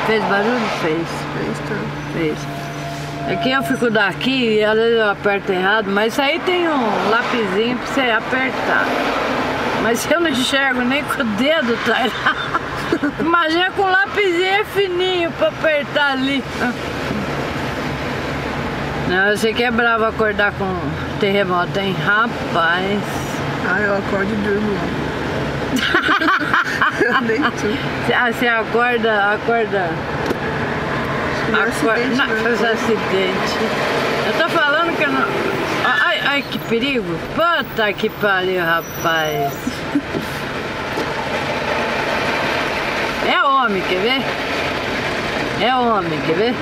Fez barulho? Fez. Fez, tá. Fez. É que eu fico daqui e às vezes eu aperto errado, mas isso aí tem um lapisinho pra você apertar. Mas eu não enxergo nem com o dedo, tá? Imagina com o lapisinho fininho pra apertar ali. Não, eu sei que é bravo acordar com terremoto, hein? Rapaz. Ah, eu acordo e durmo lá. Eu deito. Você acorda. Acidente, Não, né? faz acidente. Eu tô falando que eu não. Ai, que perigo. Puta que pariu, rapaz. É homem, quer ver? É homem, quer ver?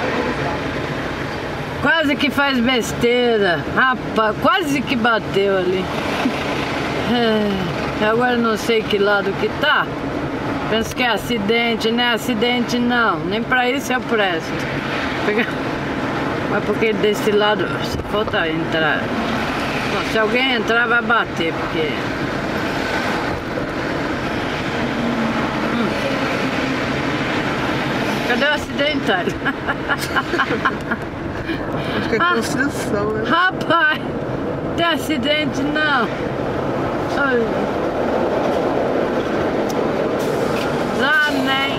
Quase que faz besteira. Rapaz, quase que bateu ali. Agora não sei que lado que tá. Penso que é acidente, não é acidente não. Nem pra isso eu presto. Mas porque desse lado só falta entrar. Bom, se alguém entrar vai bater, porque... Cadê o acidentário? Acho que é construção, né? Rapaz, tem acidente não. Ai. Nem.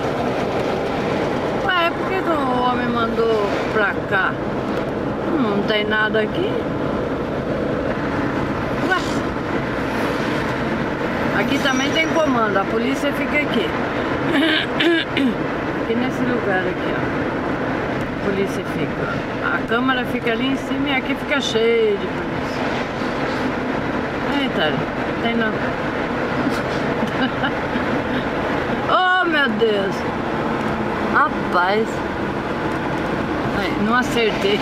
Ué, por que o homem mandou pra cá? Não tem nada aqui. Ué. Aqui também tem comando, a polícia fica aqui. Aqui nesse lugar aqui, ó. A polícia fica. A câmara fica ali em cima e aqui fica cheio de polícia. Eita, tem não. Oh, meu Deus! Rapaz! Ai, não acertei.